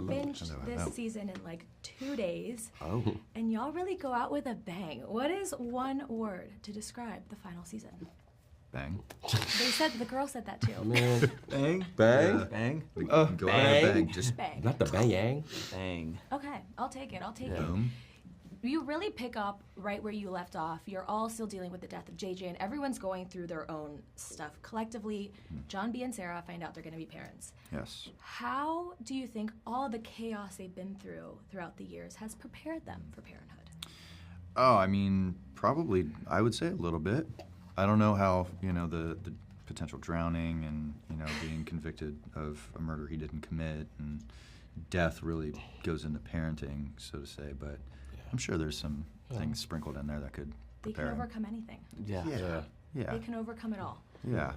binged this season in like 2 days. Oh. And y'all really go out with a bang. What is one word to describe the final season? Bang. The girl said that too. Man. Bang? Bang? Yeah. Bang? Go out with a bang. Just bang. Not the bang. Bang. Okay, I'll take it. boom. You really pick up right where you left off. You're all still dealing with the death of JJ, and everyone's going through their own stuff. Collectively, John B. and Sarah find out they're going to be parents. Yes. How do you think all the chaos they've been through throughout the years has prepared them for parenthood? Oh, I mean, probably, I would say a little bit. I don't know how, the potential drowning and, being convicted of a murder he didn't commit, and death really goes into parenting, so to say, but I'm sure there's some things sprinkled in there that could prepare They can him. overcome anything. Yeah. They can overcome it all. Yeah.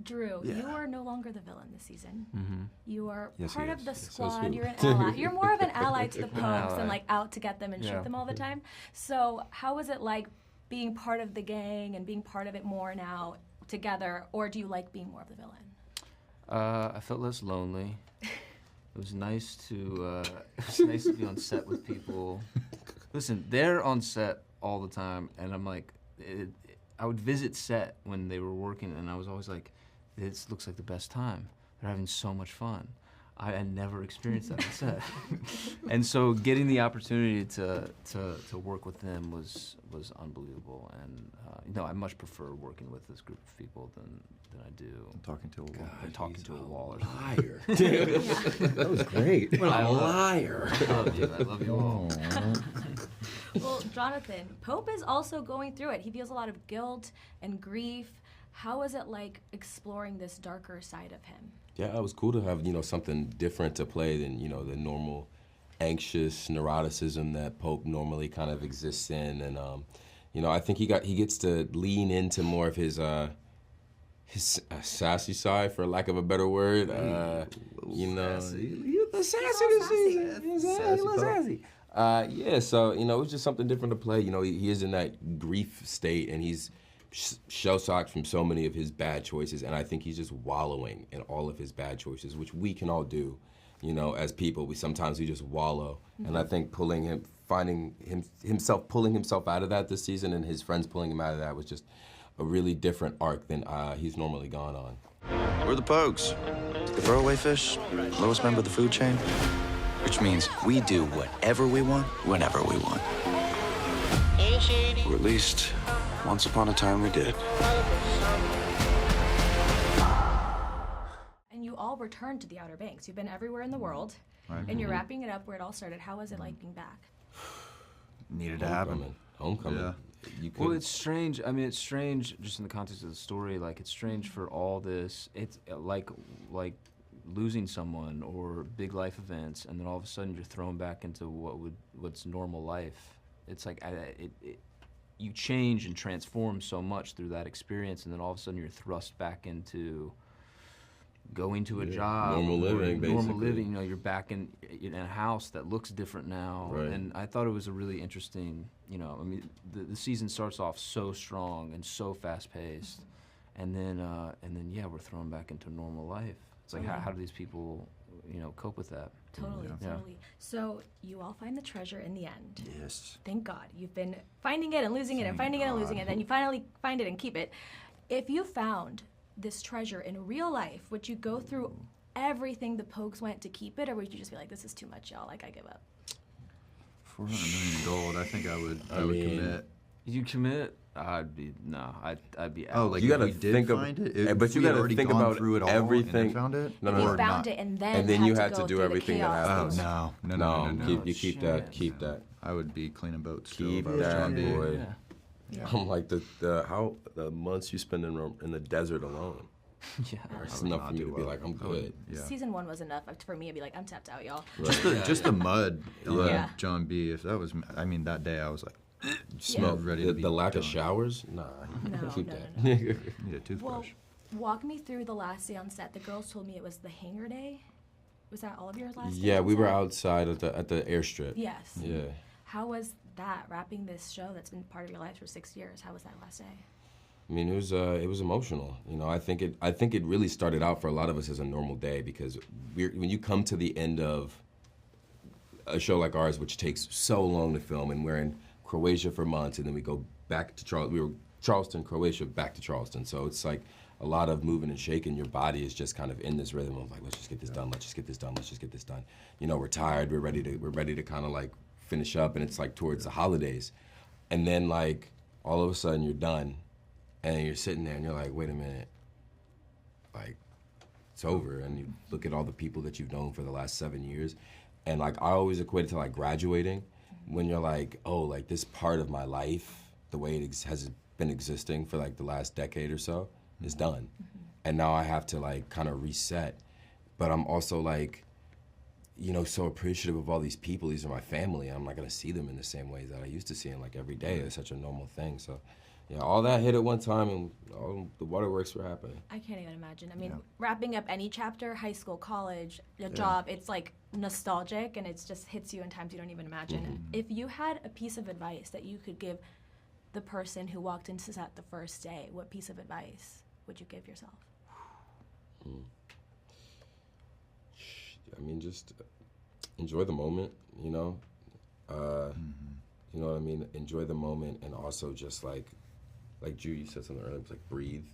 Drew, you are no longer the villain this season. Mm-hmm. You are Yes, part he of is. the Yes, squad. You're an ally. You're more of an ally to the Pokes and like out to get them and shoot them all the time. So how was it like being part of the gang and being part of it more now together, or do you like being more of the villain? I felt less lonely. It was nice to be on set with people. Listen, they're on set all the time, and I'm like, I would visit set when they were working, and I was always like, this looks like the best time. They're having so much fun. I had never experienced that on set. And so getting the opportunity to work with them was unbelievable, and I much prefer working with this group of people than I do Talking to a wall. talking to a wall or something. Liar. That was great. What a liar. I love you all. Well, Jonathan, Pope is also going through it. He feels a lot of guilt and grief. How is it like exploring this darker side of him? Yeah, it was cool to have, something different to play than, the normal anxious neuroticism that Pope normally kind of exists in. And, I think he gets to lean into more of his sassy side, for lack of a better word. He's the sassy this season. He's a little sassy. So, it was just something different to play. He is in that grief state, and he's shell-shocked from so many of his bad choices, and I think he's just wallowing in all of his bad choices, which we can all do, as people. We just wallow, and I think pulling himself out of that this season, and his friends pulling him out of that was just a really different arc than he's normally gone on. We're the Pokes, the throwaway fish, lowest member of the food chain, which means we do whatever we want, whenever we want. Or at least, once upon a time we did. And you all returned to the Outer Banks. You've been everywhere in the world, Right. and you're wrapping it up where it all started. How was it like being back? Needed to happen. Homecoming. Yeah. Well, it's strange. I mean, it's strange just in the context of the story. Like, it's strange for all this. It's like losing someone or big life events, and then all of a sudden you're thrown back into what's normal life. It's like you change and transform so much through that experience, and then all of a sudden you're thrust back into going to a job, normal living, normal basically. living. You're back in a house that looks different now, Right. and I thought it was a really interesting. The season starts off so strong and so fast paced, and then we're thrown back into normal life. It's like how do these people cope with that? Totally. So you all find the treasure in the end. Yes. Thank God. You've been finding it and losing it and finding it and losing it, and you finally find it and keep it. If you found this treasure in real life, would you go through everything the Pokes went to keep it, or would you just be like, this is too much, y'all, like I give up? $400 million gold. I think I would commit. You commit? I'd be out. Oh, like you if gotta we did think find it, but you gotta already think gone about through it all everything. and found it. No, If you or found not. it and And then you had had to go do through everything the that chaos. Oh happens. no! Keep that. I would be cleaning boats. Keep still if I was that, John B. boy. Yeah. I'm like the months you spend in the desert alone. Yeah. It's enough for me to be like, I'm good. Yeah. Season 1 was enough for me to be like, I'm tapped out, y'all. Just the mud on Yeah. John B. If that was, that day I was like, Smell ready to be the lack done. of showers? Nah, No, keep no, that. Need a Well, toothbrush. walk me through the last day on set. The girls told me it was the hangar day. Was that all of your last day Yeah, on we were set? outside at the airstrip. Yes. Yeah. How was that, wrapping this show that's been part of your life for 6 years? How was that last day? I mean, it was emotional. You know, I think it really started out for a lot of us as a normal day because when you come to the end of a show like ours, which takes so long to film, and we're in Croatia for months, and then we go back to Charleston, Croatia, back to Charleston. So it's like a lot of moving and shaking. Your body is just kind of in this rhythm of like, let's just get this done, let's just get this done, let's just get this done. You know, we're tired, we're ready to kind of like finish up, and it's like towards the holidays, and then like all of a sudden you're done. And you're sitting there and you're like, wait a minute, like, it's over. And you look at all the people that you've known for the last 7 years. And like, I always equate it to like graduating when you're like, oh, like this part of my life, the way it has been existing for like the last decade or so is done. And now I have to like kind of reset. But I'm also like, you know, so appreciative of all these people. These are my family. I'm not gonna see them in the same way that I used to see them like every day. It's such a normal thing. So. Yeah, all that hit at one time, and all the waterworks were happening. I can't even imagine. I mean, wrapping up any chapter, high school, college, a job, it's like nostalgic, and it just hits you in times you don't even imagine. If you had a piece of advice that you could give the person who walked into set the first day, what piece of advice would you give yourself? I mean, just enjoy the moment, you know? You know what I mean? Enjoy the moment, and also just like Drew, you said something earlier, it was like breathe.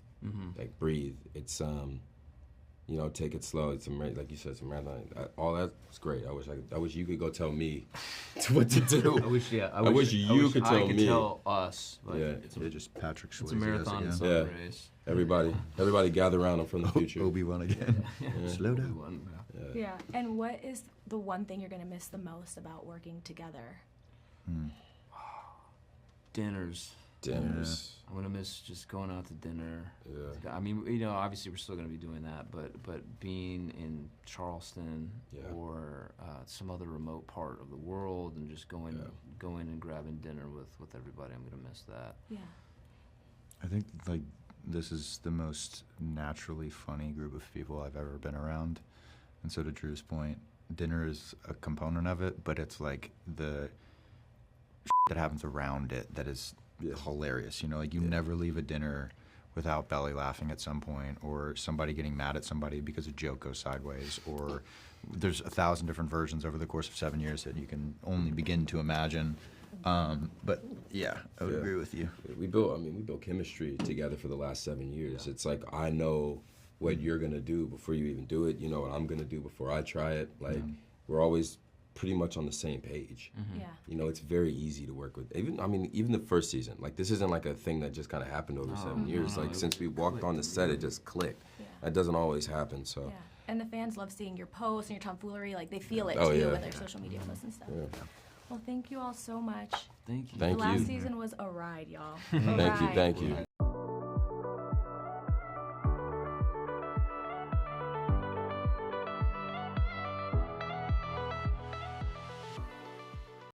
Like breathe. It's you know, take it slow. It's like you said, it's a marathon. All that's great. I wish you could go tell me what to do. I wish you could tell me. Tell us. Like, Yeah, It's just Patrick Swayze. it's a marathon, it's not Yeah. a race. Everybody gather around. I'm from the future. Obi-Wan again. Slow down. One, Yeah. And what is the one thing you're going to miss the most about working together? Dinners. I'm gonna miss just going out to dinner. Yeah. I mean, you know, obviously we're still gonna be doing that, but being in Charleston or some other remote part of the world and just going and grabbing dinner with everybody, I'm gonna miss that. Yeah. I think like this is the most naturally funny group of people I've ever been around, and so to Drew's point, dinner is a component of it, but it's like the that happens around it that is hilarious. You know, like you never leave a dinner without belly laughing at some point, or somebody getting mad at somebody because a joke goes sideways, or there's 1,000 different versions over the course of 7 years that you can only begin to imagine. But yeah, I would agree with you. We built chemistry together for the last 7 years. It's like I know what you're gonna do before you even do it. You know what I'm gonna do before I try it. Like we're always pretty much on the same page. Yeah. You know, it's very easy to work with. Even the first season, like this isn't like a thing that just kind of happened over 7 years. Like since we walked on the set, it just clicked. Yeah. That doesn't always happen. So. Yeah. And the fans love seeing your posts and your tomfoolery. Like they feel it Oh, too yeah. with their social media posts and stuff. Yeah. Well, thank you all so much. Thank you. Thank the last you. season was a ride, y'all. Thank you.